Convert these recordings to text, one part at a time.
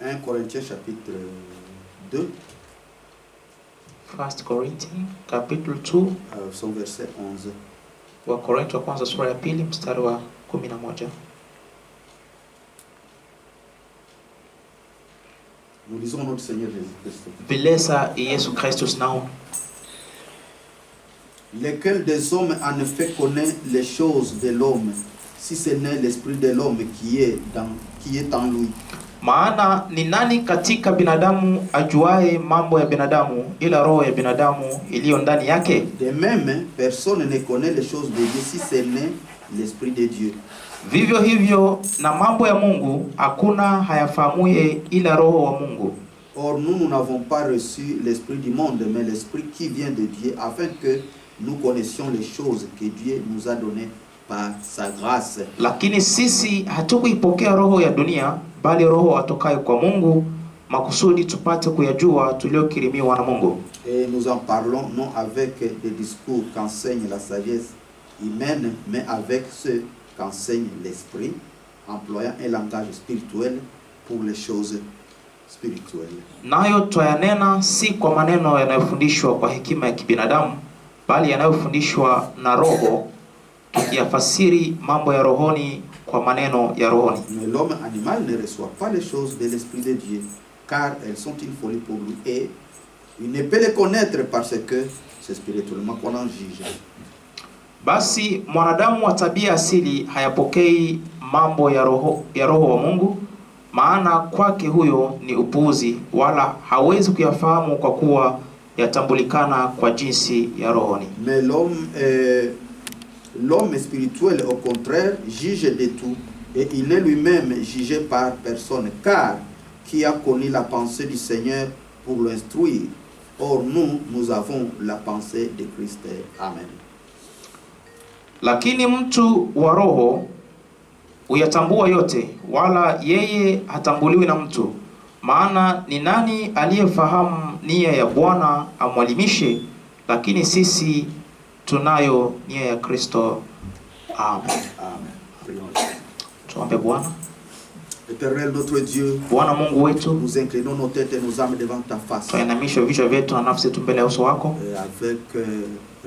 1 Corinthiens chapitre 2. 1 Corinthians capítulo 2. Son verset 11. Wa Korintho wa kwanza sura ya pili mstari wa 11. Nous lisons notre Seigneur Jésus-Christ. Vilesa Yesu Christus nao. Lequel des hommes en effet connaît les choses de l'homme, si ce n'est l'esprit de l'homme qui est en lui? Maana ni nani katika binadamu ajuaye mambo ya binadamu ila roho ya binadamu iliyo ndani yake? De même, personne ne connaît les choses de Dieu si ce n'est l'esprit de Dieu. Vivyo hivyo na mambo ya Mungu hakuna hayafahamuye ila roho wa Mungu. Or nous n'avons pas reçu l'esprit du monde, mais l'esprit qui vient de Dieu, afin que nous connaissions les choses que Dieu nous a données par sa grâce. Lakini sisi hatukuipokea roho ya dunia, bali roho atokayo kwa Mungu, makusudi tupate kuyajua tuliokirimiwa na Mungu. Et nous en parlons non avec des discours qu'enseigne la sagesse humaine, mais avec ceux qu'enseigne l'esprit, employant un langage spirituel pour les choses spirituelles. Nayo twayanena si kwa maneno yanayofundishwa kwa hekima ya kibinadamu, bali yanayofundishwa na roho, tukiyafasiri mambo ya rohoni kwa maneno ya rohoni. Mais l'homme animal ne reçoit pas les choses de l'esprit de Dieu, car elles sont une folie pour lui, et il ne peut les connaître parce que c'est spirituellement qu'on en juge. Basi mwanadamu wa tabia asili hayapokei mambo ya roho wa Mungu, maana kwake huyo ni upuuzi, wala hawezi kuyafahamu kwa kuwa yatambulikana kwa jinsi ya rohoni. Mais l'homme spirituel, au contraire, juge de tout, et il n'est lui-même jugé par personne, car qui a connu la pensée du Seigneur pour l'instruire? Or nous avons la pensée de Christ. Amen. Lakini mtu wa roho uyatambua yote, wala yeye hatambuliwi na mtu. Maana ni nani aliyefahamu nia ya Bwana amwalimishe? Lakini sisi tunayo nia ya Kristo. Amen. Amen. Tuombe. Bwana Éternel notre Dieu, Bwana Mungu wetu, nous inclinons nos têtes et nos âmes devant ta face. tuinamisha vichwa vyetu na nafsi yetu mbele ya uso wako, Avec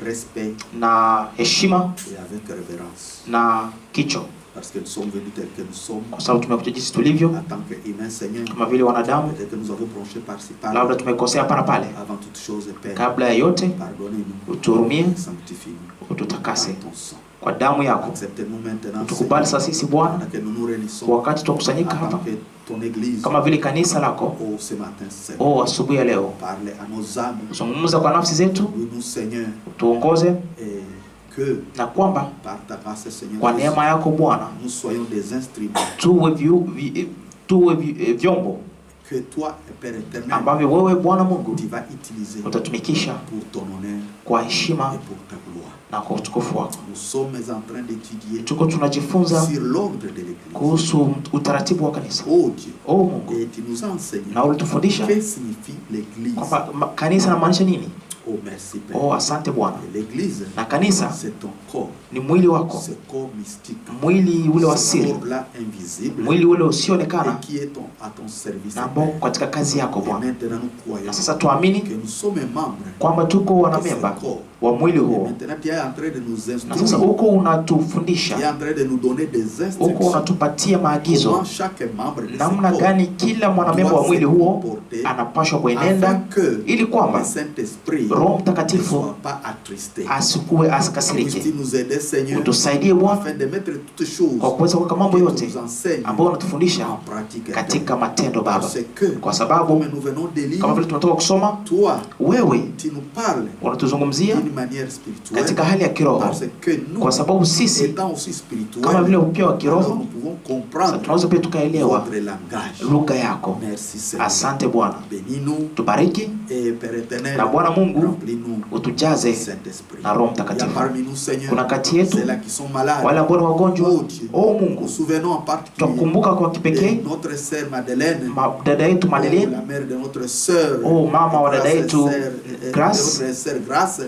respect na heshima et avec révérence. na kicho, Parce que nous sommes venus tels que nous sommes. kwa sababu tumekuja jinsi tulivyo En tant qu'humains, Seigneur. kama vile wanadamu. Peut-être que nous avons bronché par-ci par-là. Labda tumekosea hapa na pale. Avant toute chose, Père, Kabla ya yote, pardonnez-nous, utuhurumie, sanctifie-nous ututakase par ton sang. kwa damu yako. Acceptez-nous maintenant, Utukubali sasa sisi Bwana, que nous nous réunissons wakati tukusanyika en tant hapa que ton église. kama vile kanisa lako. Oh, ce matin, Seigneur, Oh, asubuhi ya leo parlez à nos âmes. zungumza kwa nafsi zetu, Nous, Seigneur, utuongoze, et que na kwamba par ta grâce, Seigneur, kwa neema yako Bwana nous soyons des instruments tuwe vyombo que toi, Père éternel, ambavyo wewe Bwana Mungu tu vas utiliser utatumikisha pour ton honneur kwa heshima et pour ta gloire. na kwa utukufu wako. Nous sommes en train d'étudier Tuko tunajifunza sur l'ordre de l'église. kuhusu utaratibu wa kanisa. Oh Dieu, Oh Mungu, et tu nous enseignes na ulitufundisha que signifie l'église. kwamba kanisa linamaanisha nini. Oh merci Père. Oh, asante Bwana. Et l'église, Na kanisa c'est ton corps, ni mwili wako, ce corps mystique, mwili ule wa ce siri, corps-là invisible, mwili ule et usioonekana, qui est à ton service. na ambao katika kazi yako Et Bwana. maintenant nous croyons Na sasa tuamini que nous sommes membres kwamba tuko de ce wanamemba corps. wa mwili Et huo, maintenant tu es en train de nous na sasa instruire, uko tu es unatufundisha, en train de nous donner des uko instructions. unatupatia maagizo Comment chaque membre de ce namna corps gani kila mwanamemba wa mwili huo anapaswa kuenenda, afin que ili kwamba le Saint-Esprit Roho ne Mtakatifu soit pas attristé. asikuwe Puisses-tu asikasirike. nous aider, Seigneur, Utusaidie Bwana afin de mettre toutes choses kwa kuweza kuweka mambo que tu yote nous enseignes ambayo unatufundisha en pratique. katika matendo Baba, Parce que, kwa sababu comme nous venons de lire, kama vile tunatoka kusoma, toi, wewe tu nous parles unatuzungumzia d'une manière spirituelle. katika hali ya kiroho, Parce que nous, kwa sababu sisi étant aussi kama vile spirituels, upeo wa alors kiroho nous pouvons sasa comprendre tunaweza pia tukaelewa votre langage. lugha yako. Merci, Seigneur. Asante Bwana, Bénis-nous tubariki et Père éternel, na Bwana Mungu remplis-nous du utujaze Saint-Esprit. na Roho Il y a Mtakatifu. parmi nous, Seigneur, Kuna kati yetu ceux-là qui sont malades. wale ambao ni wagonjwa. Oh Dieu, Oh nous Mungu, nous souvenons en particulier tukumbuka kwa de kipekee notre sœur Madeleine, dada yetu oh, Madeleine, la mère de notre sœur, oh mama wa dada yetu Grace, notre sœur Grace,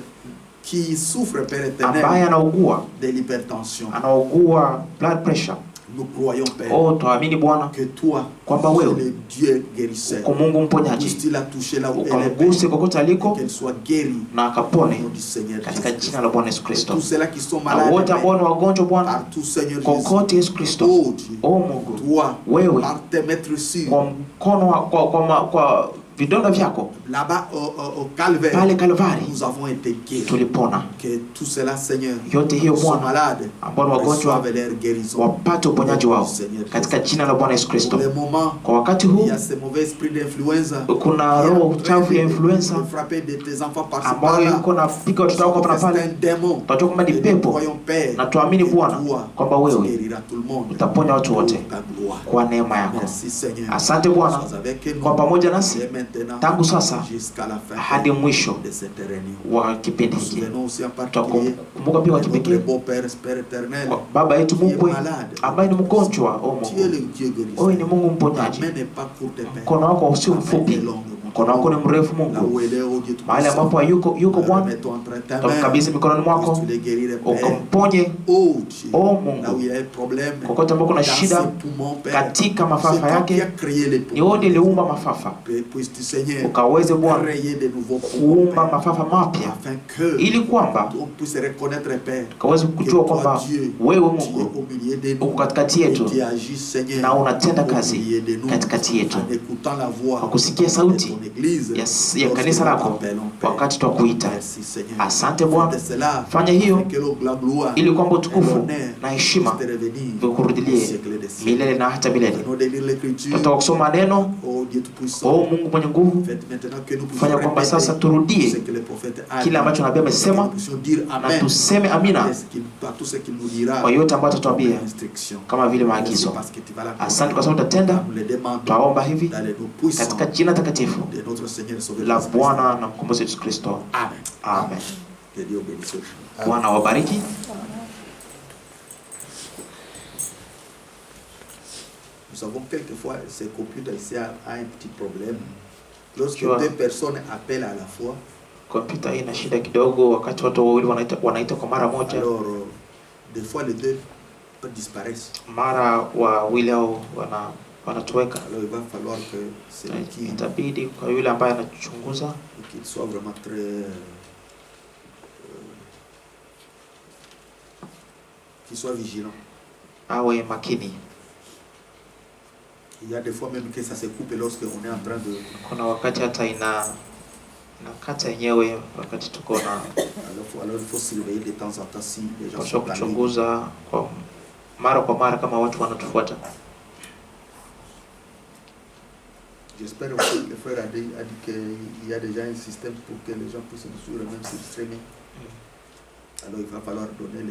qui souffre, Père ambaye éternel, anaugua de l'hypertension. blood pressure. Nous croyons, Père, tuamini Bwana que toi, kwamba tu es wewe le Dieu guérisseur. uko Mungu mponyaji, Puisse-t-il la toucher là où elle est, ukamguse Père, kokote et aliko qu'elle soit guérie na akapone au nom du Seigneur katika Jésus. jina la Bwana Yesu Kristo. Tous ceux-là qui sont Na malades, wote ambao ni wagonjwa Bwana, partout, Seigneur kokote Jésus. Yesu Kristo, Oh Dieu, Mungu toi, wewe par tes maîtres sûrs, kwa mkono kwa vidonda vyako là-bas au Calvaire, pale Kalvari nous avons été guéris. tulipona. Que tout cela, Seigneur, Yote hiyo qui sont Bwana, malades, ambao ni wagonjwa reçoivent leur guérison. wapate uponyaji wao katika jina la Bwana Yesu Kristo. Pour le moment, Kwa wakati il huu y a ces mauvais esprits d'influenza kuna roho chafu ya influenza de frapper de tes enfants par-ci ambayo par-là. yuko napiga watoto wako hapa na C'est pale. un démon. Tunajua kwamba ni Et nous pepo, croyons, Père, na tuamini que Bwana toi, kwamba tu wewe guériras tout le monde. utaponya watu Pour wote ta gloire. kwa neema yako. Merci, Seigneur. Asante Bwana Sois avec nous. kwa pamoja nasi Et maintenant, tangu sasa jusqu'à la fin hadi mwisho de cette réunion. wa kipindi Nous hiki. souvenons aussi en particulier Tutakumbuka pia kwa notre kipekee beau-père, Père éternel, kwa baba yetu qui est Mungu malade. ambaye ni mgonjwa. Tu es le Mungu Dieu wewe ni guérisseur. Mungu Ta mponyaji, main n'est pas courte, Père. mkono wako sio Ta main mfupi, est longue. mkono wako ni mrefu Là Mungu. où elle est, oh Dieu Mahali Tout-Puissant, ambapo yuko Bwana, remettons entre ta main. tutakabidhi mikononi mwako Puisses-tu les guérir, Père. ukamponye. Oh Dieu, Mungu, là où il y a un problème, kokote ambako kuna dans shida ses poumons, Père, katika mafafa c'est toi qui as yake, créé les ni poumons. wewe ndiye uliumba mafafa, Puisses-tu, Seigneur, ukaweze Bwana créer de nouveaux poumons, kuumba Père, mafafa mapya, afin que ili kwamba on puisse reconnaître, Père, tukaweze kujua kwamba wewe tu es Mungu au milieu de nous uko katikati et yetu tu agis, Seigneur, na unatenda au kazi milieu de nous, katikati yetu, en écoutant la voix kwa kusikia de sauti ton église, ya kanisa lako wakati twakuita. Merci, Seigneur. Asante Bwana, Fais de cela, fanya hiyo afin que la gloire ili kwamba et utukufu l'honneur na heshima puissent te revenir au vikurudilie siècle des siècles. milele na hata milele. Venons de lire l'écriture. Tutatoka kusoma neno. Oh Dieu Tout-Puissant, Mungu mwenye nguvu, faites maintenant que nous fanya puissions kwamba répéter sasa turudie ce que le prophète a kile ambacho nabii dit, que amesema, nous puissions dire na Amen tuseme amina à tout ce qu'il nous dira kwa yote ambayo comme atatuambia instruction. kama vile Merci maagizo. parce que tu vas Asante kwa l'accomplir. sababu utatenda. Nous le demandons Twaomba hivi dans le nom puissant katika jina takatifu de notre Seigneur et Sauveur la Jésus Christ. Bwana na mkombozi Yesu Kristo. Amen. Amen. Que Dieu bénisse. Bwana wabariki. Nous savons quelquefois ce computer ici a un petit problème. Lorsque Tu vois. deux personnes appellent à la fois, Kompyuta hii ina shida kidogo wakati watu wawili wanaita kwa mara moja. alors des fois les deux disparaissent. Mara wawili hao wanatoweka. Alors il va falloir que celui qui Itabidi kwa yule ambaye anachunguza qu'il soit vraiment très qu'il soit vigilant. awe makini. Il y a des fois même que ça se coupe lorsqu'on est en train de... Kuna wakati hata inakata yenyewe wakati tuko na Alors il faut surveiller de temps en temps si les gens paswa sont parmi. kuchunguza kwa mara kama watu wanatufuata. J'espère aussi que le frère a dit qu'il y a déjà un système pour que les gens puissent nous suivre même sur streaming. Alors il va falloir donner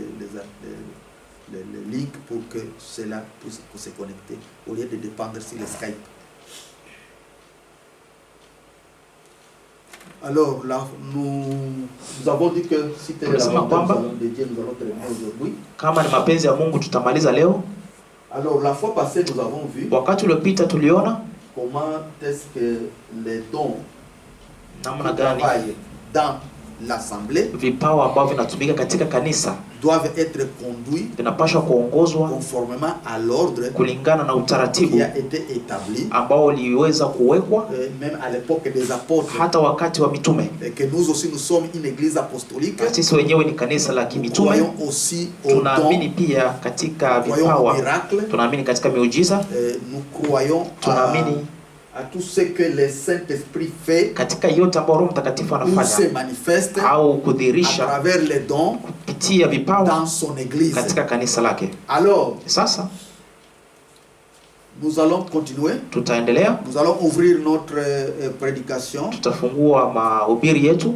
les links pour que cela puisse se connecter au lieu de dépendre sur le Skype. Alors là, nous avons dit que si tu es la volonté de Dieu, nous allons terminer aujourd'hui. Kama ni mapenzi ya Mungu tutamaliza leo. Alors la fois passée, nous avons vu Wakati uliopita tuliona comment est-ce que les dons namna qui gani travaillent dans l'assemblée vipawa ambavyo vinatumika katika kanisa doivent être conduits vinapaswa kuongozwa conformément à l'ordre kulingana na qui utaratibu a été établi ambao uliweza kuwekwa même à l'époque des apôtres, hata wakati wa mitume. et que nous aussi nous sommes une église apostolique. Sisi wenyewe ni kanisa la Nous kimitume. croyons aussi aux dons, Tunaamini pia katika nous croyons aux vipawa, miracles, tunaamini katika miujiza, nous croyons tunaamini à tout ce que le Saint-Esprit fait katika yote ambayo Roho Mtakatifu ou se anafanya manifeste au à kudhihirisha travers les dons kupitia vipawa dans son église. katika kanisa lake. Alors, Sasa nous allons continuer. tutaendelea, Nous allons ouvrir notre prédication, tutafungua mahubiri yetu,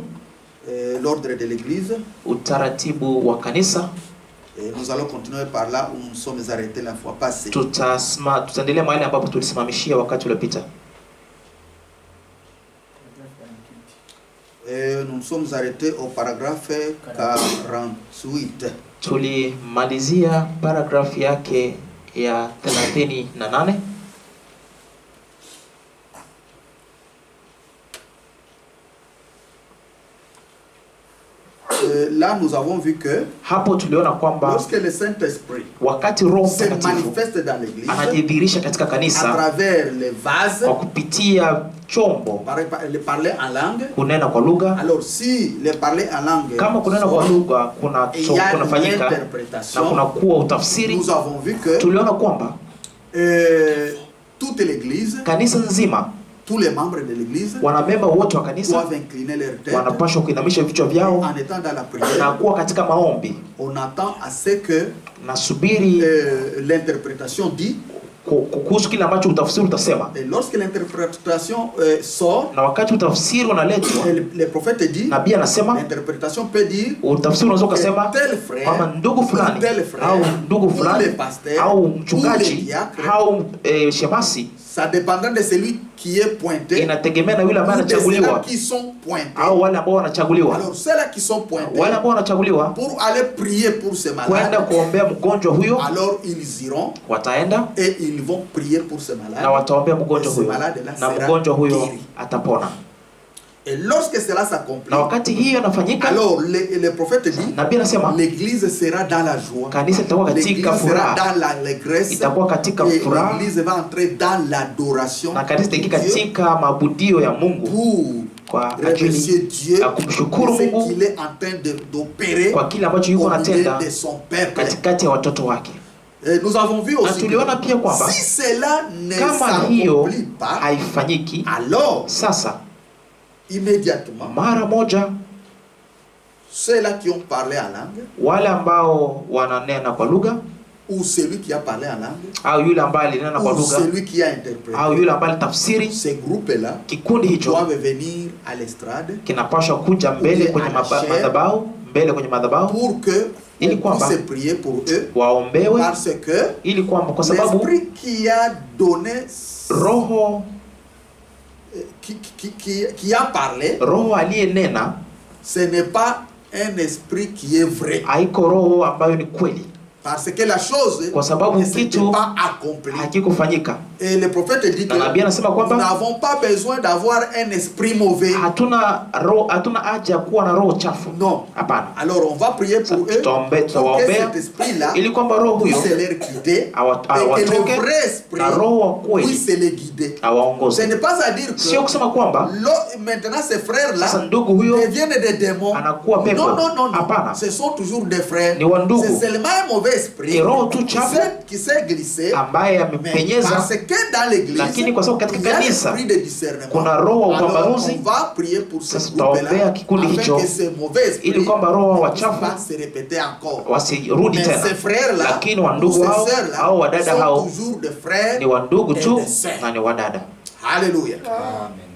l'ordre de l'église. utaratibu wa kanisa. Et nous allons continuer par là où nous sommes arrêtés la fois passée. Tutaendelea mahali ambapo tulisimamishia wakati uliopita. Et nous sommes arrêtés au paragraphe 48. Tulimalizia paragrafu yake ya 38. Là, nous avons vu que hapo tuliona kwamba lorsque le Saint-Esprit wakati Roho se Mtakatifu manifeste dans l'église anajidhihirisha katika à kanisa travers les vases, kwa kupitia chombo le parler en langue, kunena kwa lugha. alors si le parler en langue Kama kunena kwa lugha kunafanyika na kuna kuwa utafsiri, nous avons vu que tuliona kwamba toute l'église, kanisa nzima, tous les membres de l'église wanamemba wote wa kanisa doivent incliner leur tête wanapaswa kuinamisha vichwa vyao en étant dans la prière. na kuwa katika maombi. On attend à ce que nasubiri l'interprétation dit, kuhusu kile ambacho utafsiri utasema. Et lorsque l'interprétation sort, na wakati utafsiri unaletwa, le prophète dit, nabii anasema, l'interprétation peut dire, utafsiri unaweza kusema kama ndugu fulani au ndugu fulani au mchungaji au shemasi. Ça dépendra de celui qui est pointé, inategemea na yule ambaye anachaguliwa qui sont pointés, au wale ambao wanachaguliwa. Alors ceux-là qui sont pointés, wale ambao wanachaguliwa pour aller prier pour ce malade, kwenda kuombea mgonjwa huyo, alors ils iront, wataenda et ils vont prier pour ce malade, na wataombea mgonjwa huyo, na mgonjwa huyo atapona. Et lorsque cela s'accomplit, na wakati hiyo inafanyika, alors le prophète dit, nabii anasema, l'église sera dans la joie, kanisa itakuwa katika furaha, dans l'allégresse, itakuwa katika furaha, l'église va entrer dans l'adoration, na kanisa itaingia katika maabudio ya Mungu kwa ajili ya kumshukuru Mungu qu'il est en train d'opérer kwa kile ambacho yuko anatenda de son peuple, katikati ya watoto wake. Nous avons vu aussi que si cela ne s'accomplit pas, haifanyiki, alors sasa immédiatement mara moja ceux-là qui ont parlé en langue, wale ambao wananena kwa lugha, ou celui qui a parlé en langue, au yule ambaye alinena kwa lugha, celui qui a interprété, au yule ambaye tafsiri, ces groupes-là, kikundi hicho doivent venir à l'estrade, kinapaswa kuja mbele kwenye madhabahu, mbele kwenye madhabahu, pour que ili kwamba puisse prier pour eux, waombewe, parce que ili kwamba kwa sababu l'esprit qui a donné, roho qui a parlé, roho aliyenena, ce n'est pas un esprit qui est vrai, haiko roho ambayo ni kweli, parce que la chose kwa sababu ne s'était kitu pas accomplie. hakikufanyika. Et le prophète dit que nous n'avons pas besoin d'avoir un esprit mauvais. Hatuna haja kuwa na roho chafu. Non. Hapana. Alors on va prier pour eux, pour que cet esprit-là ili kwamba roho huyo puisse les guider, et que le vrai esprit puisse les guider. Ce n'est pas à dire que sio kusema kwamba maintenant ces frères-là deviennent des démons. anakuwa pepo. Non. Hapana. Ce sont toujours des frères. C'est seulement un mauvais esprit qui s'est glissé, ambaye amepenyeza, parce que dans l'église, lakini kwa sababu katika kanisa de discernement, kuna roho wa upambanuzi. On va prier pour ce groupe-là, kikundi hicho, ili kwamba roho wachafu wasirudi tena. Lakini wandugu hao au wadada hao ni wandugu tu na ni wadada. Haleluya. Amen.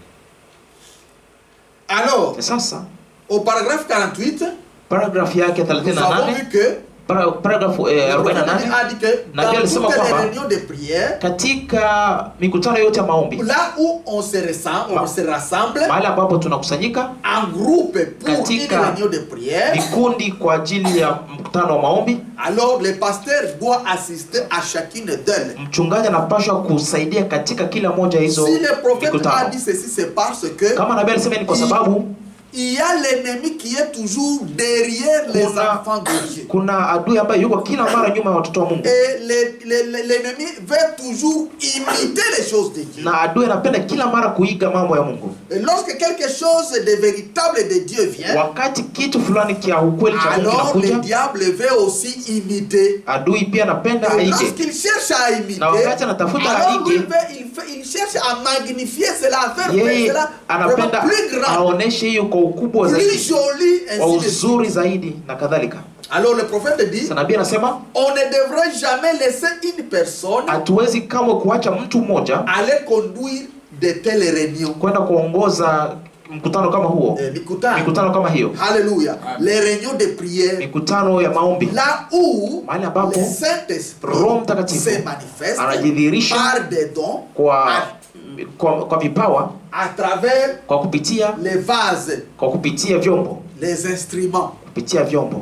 Alors, sasa au paragraphe 48, paragraph yake 38, paragraph 48, nabii alisema kwamba katika mikutano yote ya maombi, là où on se rassemble, mahali ambapo tunakusanyika en groupe pour une réunion de prière, vikundi kwa ajili ya mkutano wa maombi, alors le pasteur doit assister à chacune d'elles. Mchungaji anapaswa kusaidia katika kila moja hizo. Si le prophète a dit ceci, c'est parce que kama nabii alisema ni kwa sababu il y a l'ennemi qui est toujours derrière les enfants de Dieu. Kuna adui ambaye yuko kila mara nyuma ya watoto wa Mungu. Et l'ennemi veut toujours imiter les choses de Dieu. Na adui anapenda kila mara kuiga mambo ya Mungu. Et lorsque quelque chose de véritable de Dieu vient, wakati kitu fulani kia ukweli cha Mungu kinakuja, alors le diable veut aussi imiter. Adui pia anapenda aige. Lorsqu'il cherche à imiter, na wakati anatafuta aige, il cherche à magnifier cela, à faire cela anapenda plus grand, aoneshe hiyo kwa ukubwa zaidi, plus joli, ainsi de suite, zaidi na kadhalika. Alors le prophète dit, nabii anasema, on ne devrait jamais laisser une personne, hatuwezi kamwe kuacha mtu mmoja aller conduire de telles réunions, kwenda kuongoza mkutano kama huo, mikutano kama hiyo. Haleluya. Les réunions de prière, mikutano ya maombi, là où mahali ambapo le Saint-Esprit Roho Mtakatifu se manifeste anajidhihirisha par des dons, kwa vipawa, à travers kwa kupitia les vases, kwa kupitia vyombo, les instruments, kupitia vyombo,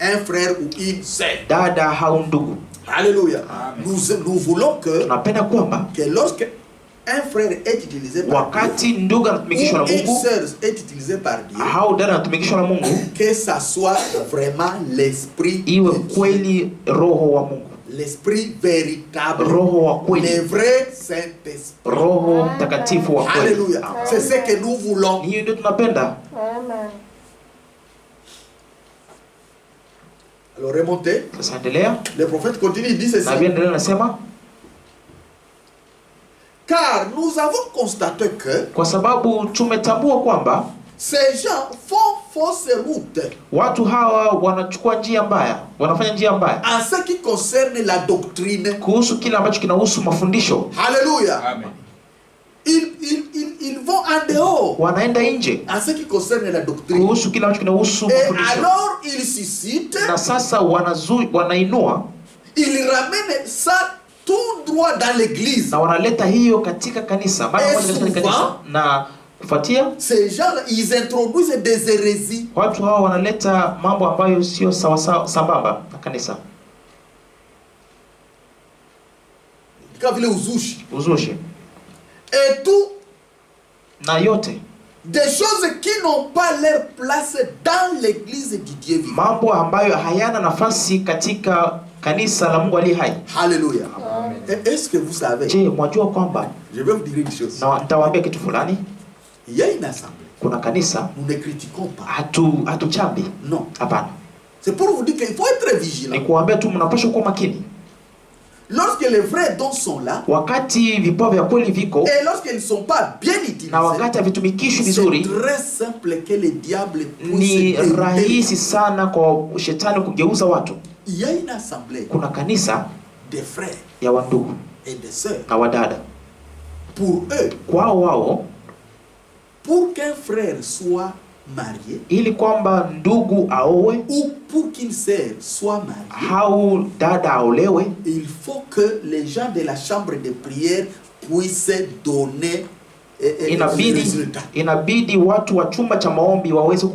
un frère ou une sœur, dada au ndugu. Alléluia. Nous voulons que tunapenda kwamba lorsque un frère est utilisé par wakati ndugu anatumikishwa na Dieu, une Mungu sœur est utilisée par Dieu, au dada anatumikishwa na Mungu, que ça soit vraiment l'esprit iwe de Dieu, kweli roho wa Mungu, l'esprit véritable, roho wa le kweli, vrai Saint-Esprit. roho mtakatifu wa kweli. Alléluia. C'est ce que nous voulons. Hiyo ndio tunapenda. Alors remontez. Sasa endelea. Le prophète continue, il dit ceci. Na endelea anasema, Car nous avons constaté que kwa sababu tumetambua kwamba ces gens font fausse route watu hawa wanachukua njia mbaya, wanafanya njia mbaya en ce qui concerne la doctrine. kuhusu kile ambacho kinahusu mafundisho. Alléluia. Amen. Ils vont en dehors Wanaenda nje en ce qui concerne la doctrine. kuhusu kile ambacho kinahusu Et mafundisho. alors ils suscitent, Na sasa wanainua ils ramènent ça tout droit dans l'église. na wanaleta hiyo katika kanisa, mara moja katika kanisa. Na kufuatia Ces gens-là, ils introduisent des hérésies. watu hao wanaleta mambo ambayo sio sawa sambamba na kanisa. Quand vile uzushi. Uzushi Et tout na yote des choses qui n'ont pas leur place dans l'église du Dieu vivant. mambo ambayo hayana nafasi katika kanisa la Mungu aliye hai. Alléluia. Amen. Est-ce que vous savez? Je, mwajua kwamba, Je vais vous dire une chose. na nitawaambia kitu fulani, Il y a une assemblée. kuna kanisa Nous ne critiquons pas. hatuchambi. Non. Hapana. C'est pour vous dire qu'il faut être vigilant. Ni kuambia tu mnapaswa kuwa makini. Lorsque les vrais dons sont là, Wakati vipawa vya kweli viko et lorsqu'ils ne sont pas bien utilisés, na wakati havitumikishwi c'est vizuri, très simple que le diable ni puisse rahisi sana kwa shetani kugeuza watu. Il y a une assemblée Kuna kanisa des frères ya wandugu et des sœurs. na wadada. Pour eux, Kwao wao, pour qu'un frère soit marié, ili kwamba ndugu aowe ou pour qu'une sœur soit mariée, au dada aolewe, il faut que les gens de la chambre de prière puissent donner les résultats. inabidi watu wa chumba cha maombi waweze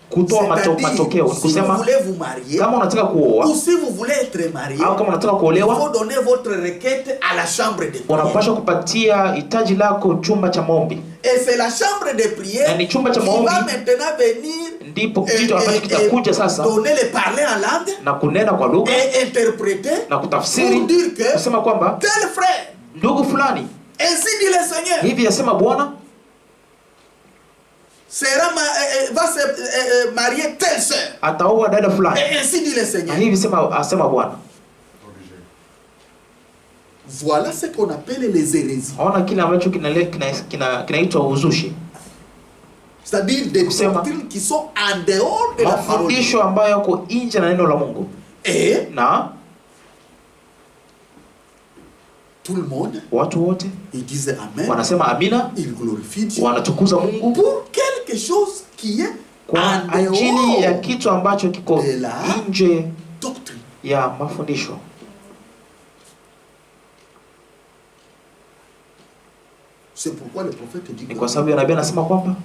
kutoa matokeo. Si vous Kusema voulez vous marier, kama unataka kuoa ou si vous voulez être marié, au kama unataka il kuolewa, faut donner votre requête à la chambre de prière. unapaswa kupatia hitaji lako chumba cha maombi. Et c'est la chambre de prière Na ni chumba cha qui maombi va maintenant venir ndipo kitu ambacho kitakuja sasa donner les parler en langue na kunena kwa lugha et interpréter na kutafsiri, pour dire que kusema kwamba tel frère, ndugu fulani, ainsi dit le Seigneur, hivi yasema Bwana, va se marier telle sœur. ataoa dada fulani, Et ainsi dit le na Seigneur. hivi asema Bwana. Voilà ce qu'on appelle les hérésies. Ona kile ambacho kinaitwa uzushi. C'est-à-dire des Kusema, doctrines qui sont en dehors de la parole. mafundisho ambayo yako nje na neno la Mungu. Et Na tout le monde, watu wote ils disent Amen. wanasema amina, Ils glorifient Dieu wanatukuza Mungu pour quelque chose qui est kwa en ajili ya dehors kitu ambacho kiko de la nje doctrine. ya mafundisho. C'est pourquoi le prophète dit Ni que kwa sababu ya nabii anasema kwamba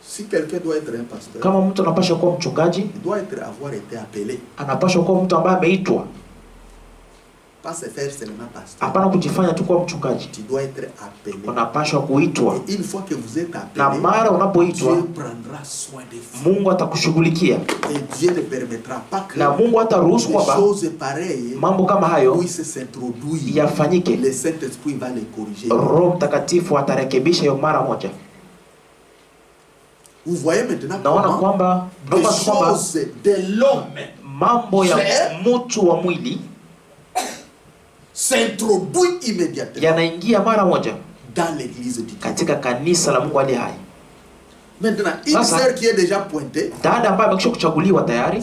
si quelqu'un doit être un pasteur, kama mtu anapaswa kuwa mchungaji, il doit avoir été appelé. anapaswa kuwa mtu ambaye ameitwa, Pas se faire seulement pasteur. hapana kujifanya tu kuwa mchungaji. Tu dois être appelé. Unapaswa kuitwa, Et une fois que vous êtes na appelé, mara unapoitwa Dieu prendra soin de vous. Mungu atakushughulikia, Et Dieu ne permettra pas que na Mungu hataruhusu des kwamba choses pareilles mambo kama hayo puissent s'introduire. yafanyike. Le Saint-Esprit va les corriger. Roho Mtakatifu atarekebisha hiyo mara moja. Vous voyez maintenant Naona comment kwamba les choses de l'homme mambo ya mtu wa mwili s'introduisent immédiatement yanaingia mara moja dans l'église du Dieu. katika kanisa la Mungu aliye hai. Maintenant, une Sasa, sœur qui est déjà pointée, dada ambaye amekwisha kuchaguliwa tayari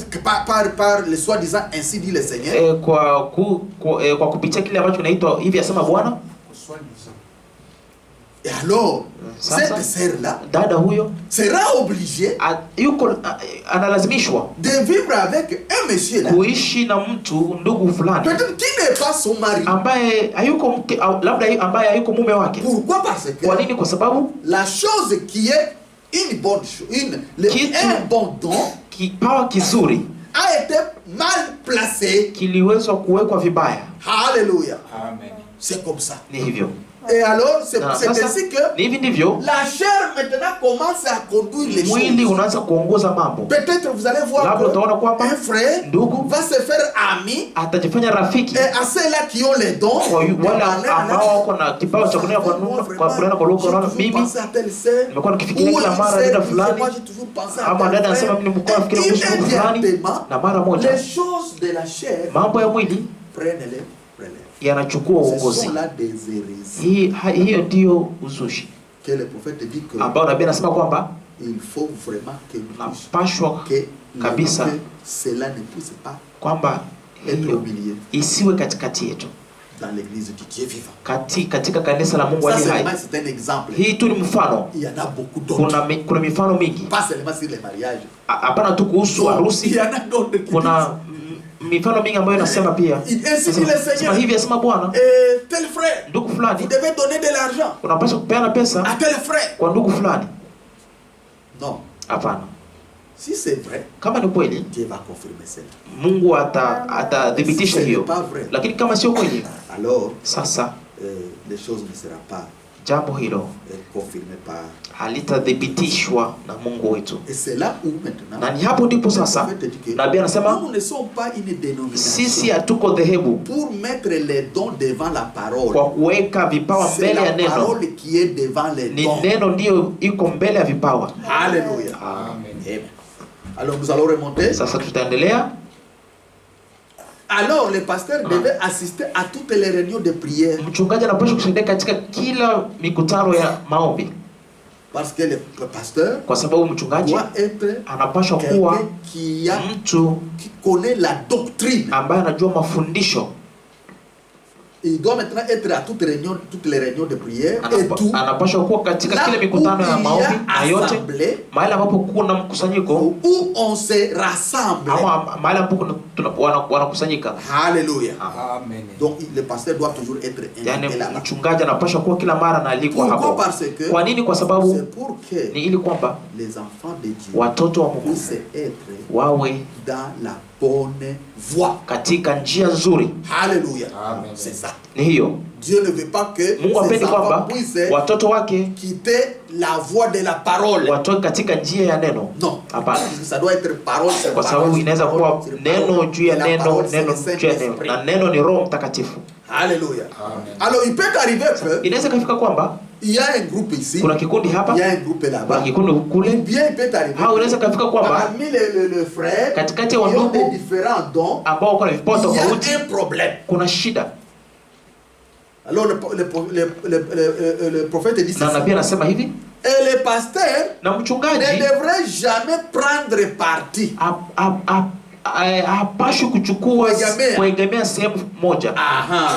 par le soi-disant ainsi dit le Seigneur, kwa kupitia kile ambacho kinaitwa hivi asema Bwana. et alors, Sasa, cette sœur-là dada huyo sera obligée analazimishwa de vivre avec un monsieur là, kuishi na mtu ndugu fulani peut-être qui n'est pas son mari. ambaye hayuko mke au labda ambaye hayuko mume wake. Pourquoi? Parce que Kwa nini? Kwa sababu la chose qui est une bonne chose, un bon don kipawa kizuri a été mal placé, kiliweza kuwekwa vibaya. Alléluia. Amen. C'est comme ça. Ni hivyo. Et alors, c'est Sasa, ainsi que ni hivi ndivyo la chair maintenant commence à conduire les mwili choses. unaanza kuongoza mambo. Peut-être vous allez voir Labda utaona que kwamba un frère ndugu va se faire ami atajifanya rafiki et à ceux-là qui ont les dons. kwa wale ambao wako na kipawa cha kunena kwa kunena kwa lugha. Unaona, mimi nimekuwa nikifikiria kila mara dada fulani ama dada anasema mimi nimekuwa nafikiria kuhusu mtu fulani, na mara moja les choses de la chair mambo ya mwili prennent les relèves. yanachukua Ce uongozi. sont là des hérésies. Hiyo ndio uzushi Que le prophète dit que ambao nabii anasema kwamba il faut vraiment que nous napashwa que kabisa cela ne puisse pas kwamba être hiyo au milieu isiwe katikati yetu, dans l'église du Dieu vivant. katika kanisa la Mungu Ça aliye hai. c'est un exemple. Hii tu ni mfano, Il y en a beaucoup d'autres. kuna mifano mingi, Pas seulement sur les mariages. hapana tu kuhusu Il harusi. y en a d'autres qui Kuna mifano mingi ambayo inasema pia, ainsi dit le sema Seigneur. hivi asema Bwana, Tel frère, ndugu vous fulani devez donner de l'argent unapaswa kupeana pesa à tel frère. kwa ndugu fulani. Non. Hapana, Si c'est vrai, kama ni kweli Dieu va confirmer cela. Mungu atathibitisha hiyo, lakini kama sio kweli, Alors, sasa les choses ne seront pas jambo hilo confirmées par. halitathibitishwa na Mungu wetu. Et c'est là où maintenant Na ni hapo ndipo sasa nabii anasema nous ne sommes pas une sisi dénomination hatuko dhehebu pour mettre les dons devant la parole. kwa kuweka vipawa C'est mbele ya la neno. parole qui est devant les Ni dons. neno ndiyo iko mbele ya vipawa. Alléluia. Amen. Amen. Alors nous allons remonter. Sasa tutaendelea. Alors les pasteurs devaient assister à toutes les réunions de prière. Mchungaji anapaswa kushiriki katika kila mikutano ya maombi, Parce que le pasteur kwa sababu mchungaji doit être anapaswa kuwa quelqu'un mtu qui connaît la doctrine. ambaye anajua mafundisho. Il doit maintenant être à toutes les réunions de prière et tout. Anapaswa kuwa katika kila mikutano ya maombi na yote, mahali ambapo kuna mkusanyiko, où on se rassemble. ama mahali ambapo wanakusanyika. Alléluia. Amen. Donc le pasteur doit toujours être Yani invité là-bas. mchungaji anapaswa kuwa kila mara analikwa Pourquoi? hapo. Parce que Kwa nini? Kwa sababu c'est pour que ni ili kwamba les enfants de Dieu watoto wa Mungu puissent être wawe dans la bonne voie. katika njia nzuri. Alléluia. Amen. C'est ça. Ni hiyo Dieu ne veut pas que Mungu ses apendi enfants kwamba puissent watoto wake quitter la voie de la parole. watoke katika njia ya neno. Non. Hapana, Ça doit être parole sur kwa parole. sababu inaweza kuwa neno juu ya Et la neno, parole, c'est neno le juu ya neno, Saint-Esprit. na neno ni Roho Mtakatifu. Alléluia. Amen. Alors il peut arriver que Inaweza kafika kwamba il y a un groupe ici, kuna kikundi hapa, il y a un groupe kuna là-bas. kikundi Ou kule, bien il peut arriver au inaweza kafika kwamba parmi les frères katikati qui ya ont des wandugu différents dons, ambao wako na vipawa il y tofauti, a un problème. kuna shida. Alors le prophète dit Na ça. nabii anasema hivi, Et le pasteur na ne mchungaji devrait jamais prendre parti. hapashwi kuchukua kuegemea sehemu moja Aha.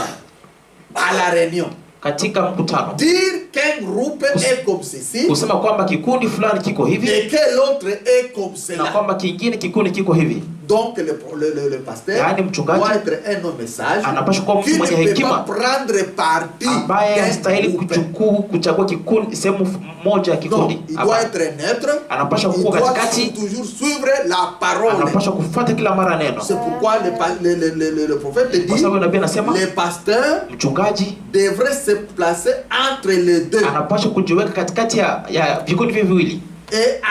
À la réunion. katika mkutano, Dire qu'un groupe est comme ceci kusema kwamba kikundi fulani kiko hivi et que l'autre est comme na cela. kwamba kingine kikundi kiko hivi. Donc le pasteur Yaani mchungaji doit être un homme sage anapaswa kuwa qui mtu ne mwenye peut pas hekima prendre parti ambaye d'un hastahili groupe. kuchagua kikundi sehemu moja ya Non, kikundi. il doit être neutre. Anapaswa Il kuwa doit katikati, toujours suivre la parole. anapaswa kufuata kila mara neno. C'est pourquoi le prophète Kwa dit sababu nabii anasema les pasteurs mchungaji devraient se placer entre les deux anapaswa kujiweka katikati ya vikundi viwili et